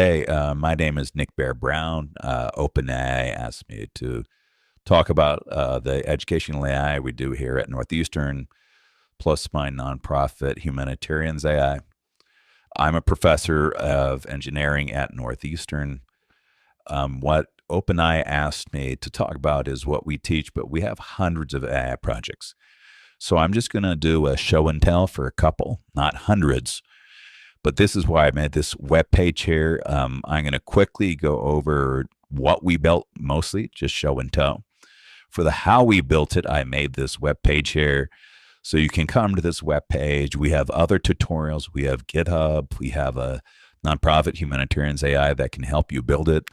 Hey, my name is Nick Bear Brown. OpenAI asked me to talk about the educational AI we do here at Northeastern, plus my nonprofit Humanitarians AI. I'm a professor of engineering at Northeastern. What OpenAI asked me to talk about is what we teach, but we have hundreds of AI projects. So I'm just going to do a show and tell for a couple, not hundreds. But this is why I made this web page here. I'm going to quickly go over what we built, mostly just show and tell. For the how we built it, I made this web page here. So you can come to this web page. We have other tutorials. We have GitHub. We have a nonprofit Humanitarians AI that can help you build it.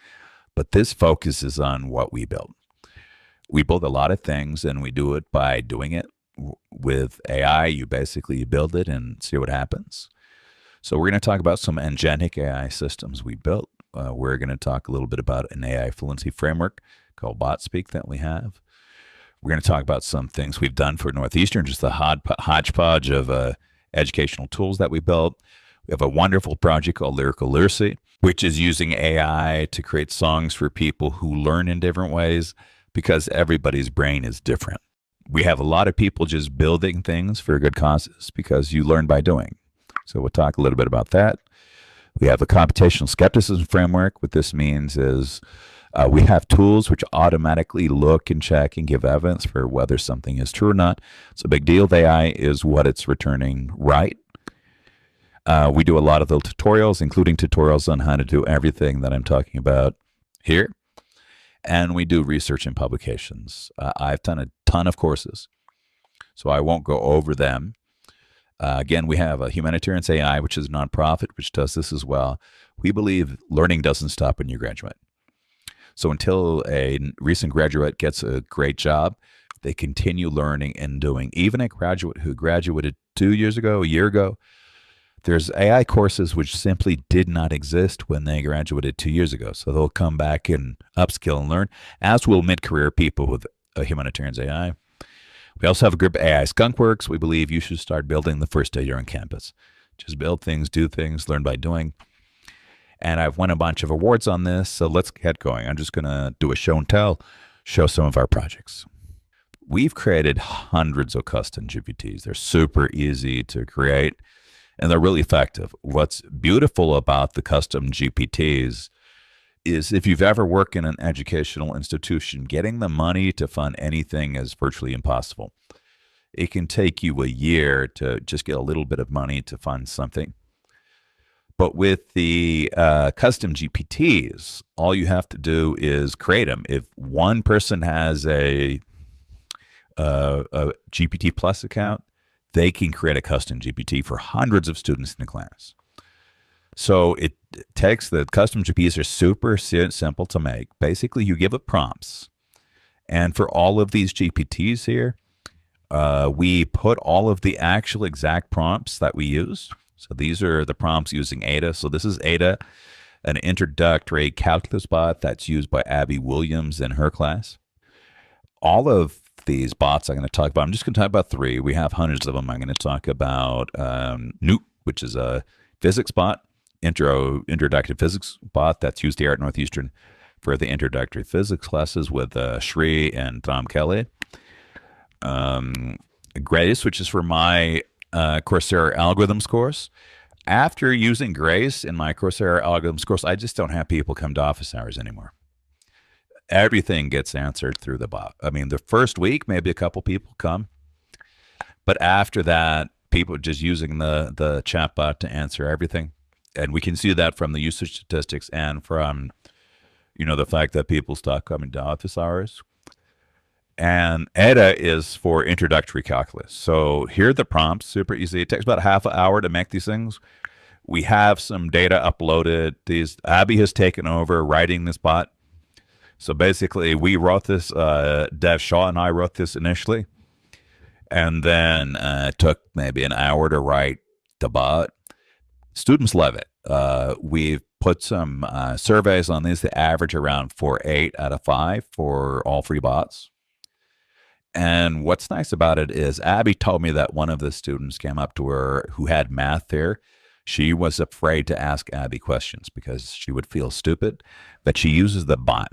But this focuses on what we build. We build a lot of things, and we do it by doing it with AI. You basically build it and see what happens. So we're going to talk about some agentic AI systems we built. We're going to talk a little bit about an AI fluency framework called BotSpeak that we have. We're going to talk about some things we've done for Northeastern, just a hodgepodge of educational tools that we built. We have a wonderful project called Lyrical Literacy, which is using AI to create songs for people who learn in different ways because everybody's brain is different. We have a lot of people just building things for good causes because you learn by doing. So we'll talk a little bit about that. We have the computational skepticism framework. What this means is we have tools which automatically look and check and give evidence for whether something is true or not. It's a big deal. The AI is what it's returning right. We do a lot of the tutorials, including tutorials on how to do everything that I'm talking about here. And we do research and publications. I've done a ton of courses, so I won't go over them. Again, we have a Humanitarians AI, which is a nonprofit, which does this as well. We believe learning doesn't stop when you graduate. So until a recent graduate gets a great job, they continue learning and doing. Even a graduate who graduated 2 years ago, a year ago, there's AI courses which simply did not exist when they graduated 2 years ago. So they'll come back and upskill and learn, as will mid-career people with a Humanitarians AI. We also have a group of AI skunkworks. We believe you should start building the first day you're on campus. Just build things, do things, learn by doing. And I've won a bunch of awards on this, so let's get going. I'm just going to do a show and tell, show some of our projects. We've created hundreds of custom GPTs. They're super easy to create, and they're really effective. What's beautiful about the custom GPTs is if you've ever worked in an educational institution, getting the money to fund anything is virtually impossible. It can take you a year to just get a little bit of money to fund something. But with the custom GPTs, all you have to do is create them. If one person has a GPT Plus account, they can create a custom GPT for hundreds of students in the class. So it takes the custom GPTs are super simple to make. Basically, you give it prompts. And for all of these GPTs here, we put all of the actual exact prompts that we use. So these are the prompts using Ada. So this is Ada, an introductory calculus bot that's used by Abby Williams in her class. All of these bots I'm going to talk about, I'm just going to talk about three. We have hundreds of them. I'm going to talk about Newt, which is a physics bot. Introductory physics bot that's used here at Northeastern for the introductory physics classes with Shri and Tom Kelly. Grace, which is for my Coursera algorithms course. After using Grace in my Coursera algorithms course, I just don't have people come to office hours anymore. Everything gets answered through the bot. I mean, the first week, maybe a couple people come, but after that, people are just using the chat bot to answer everything. And we can see that from the usage statistics and from, the fact that people stop coming to office hours. And Ada is for introductory calculus. So here are the prompts, super easy. It takes about half an hour to make these things. We have some data uploaded. Abby has taken over writing this bot. So basically, we wrote this, Dev Shaw and I wrote this initially. And then it took maybe an hour to write the bot. Students love it. We've put some surveys on these. They average around 4.8 out of 5 for all free bots. And what's nice about it is Abby told me that one of the students came up to her who had math there. She was afraid to ask Abby questions because she would feel stupid, but she uses the bot.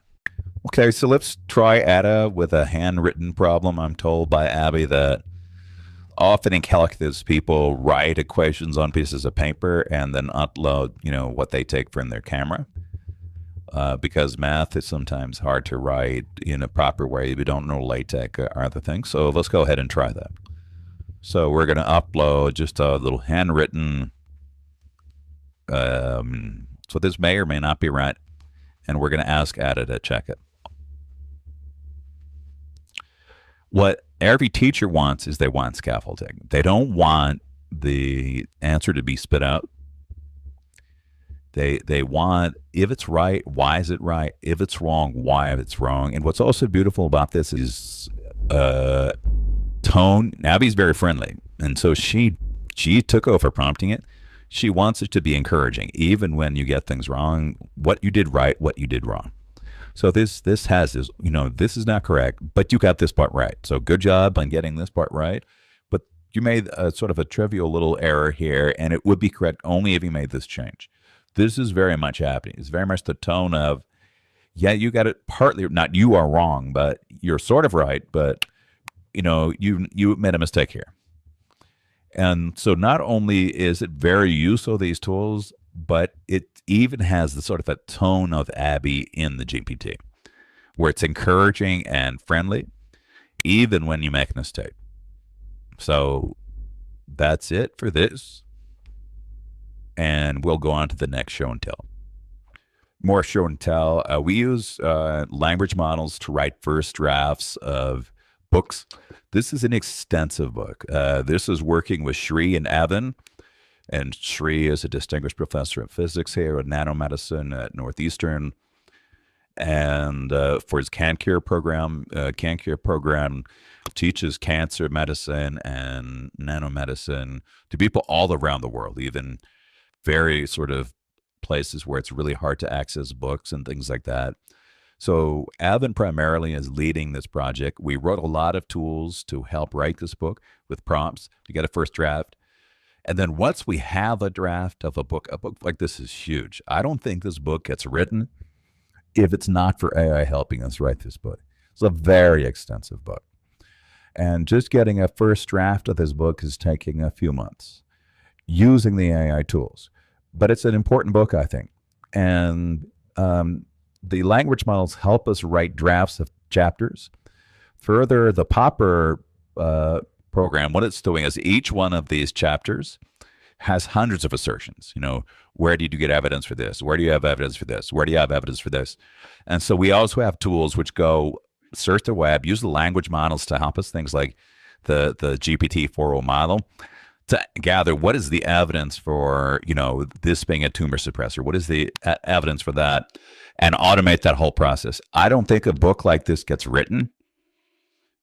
Okay, so let's try Ada with a handwritten problem. I'm told by Abby that often in calculus, people write equations on pieces of paper and then upload, what they take from their camera. Because math is sometimes hard to write in a proper way. We don't know LaTeX or other things. So let's go ahead and try that. So we're going to upload just a little handwritten. So this may or may not be right. And we're going to ask Ada to check it. What every teacher wants is they want scaffolding. They don't want the answer to be spit out. They want, if it's right, why is it right? If it's wrong, why it's wrong? And what's also beautiful about this is tone. Abby's very friendly, and so she took over prompting it. She wants it to be encouraging, even when you get things wrong. What you did right, what you did wrong. So this has this, this is not correct, but you got this part right. So good job on getting this part right. But you made a sort of a trivial little error here, and it would be correct only if you made this change. This is very much happening. It's very much the tone of, yeah, you got it partly, not you are wrong, but you're sort of right, but you made a mistake here. And so not only is it very useful, these tools, but it even has the sort of a tone of Abby in the GPT, where it's encouraging and friendly, even when you make a mistake. So that's it for this. And we'll go on to the next show and tell. More show and tell. We use language models to write first drafts of books. This is an extensive book. This is working with Shri and Evan. And Shri is a distinguished professor of physics here at nanomedicine at Northeastern. And for his CanCure program teaches cancer medicine and nanomedicine to people all around the world, even very sort of places where it's really hard to access books and things like that. So Evan primarily is leading this project. We wrote a lot of tools to help write this book with prompts to get a first draft. And then once we have a draft of a book like this is huge. I don't think this book gets written if it's not for AI helping us write this book. It's a very extensive book. And just getting a first draft of this book is taking a few months using the AI tools. But it's an important book, I think. And the language models help us write drafts of chapters. Further, the Popper program, what it's doing is each one of these chapters has hundreds of assertions. Where did you get evidence for this? Where do you have evidence for this? Where do you have evidence for this? And so we also have tools which go search the web, use the language models to help us, things like the GPT-4o model, to gather what is the evidence for, this being a tumor suppressor? What is the evidence for that? And automate that whole process. I don't think a book like this gets written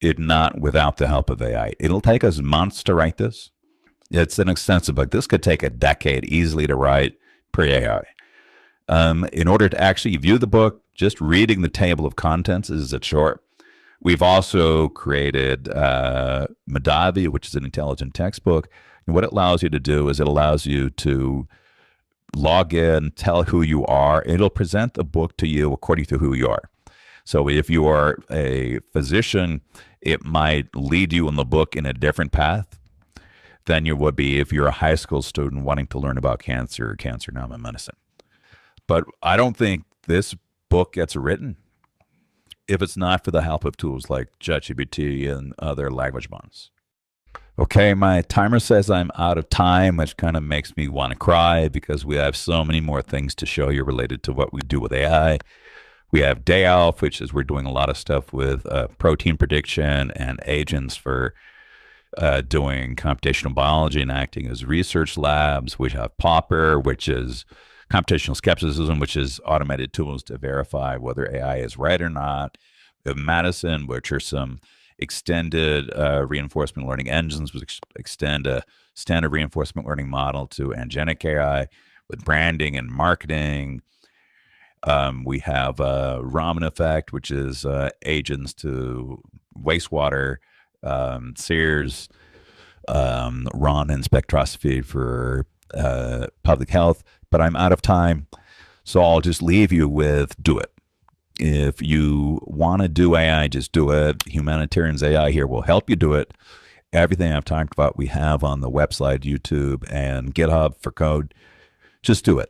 not without the help of AI. It'll take us months to write this. It's an extensive book. This could take a decade easily to write pre-AI. In order to actually view the book, just reading the table of contents is a short. We've also created Madavi, which is an intelligent textbook. And what it allows you to do is it allows you to log in, tell who you are. It'll present the book to you according to who you are. So if you are a physician, it might lead you in the book in a different path than you would be if you're a high school student wanting to learn about cancer or cancer medicine. But I don't think this book gets written if it's not for the help of tools like ChatGPT and other language models. Okay, my timer says I'm out of time, which kind of makes me want to cry because we have so many more things to show you related to what we do with AI. We have Day Off, which is we're doing a lot of stuff with protein prediction and agents for doing computational biology and acting as research labs. We have Popper, which is computational skepticism, which is automated tools to verify whether AI is right or not. We have Madison, which are some extended reinforcement learning engines, which extend a standard reinforcement learning model to angenic AI with branding and marketing. We have Raman effect, which is agents to wastewater, Sears, Raman spectroscopy for public health, but I'm out of time. So I'll just leave you with do it. If you want to do AI, just do it. Humanitarians AI here will help you do it. Everything I've talked about, we have on the website, YouTube, and GitHub for code. Just do it.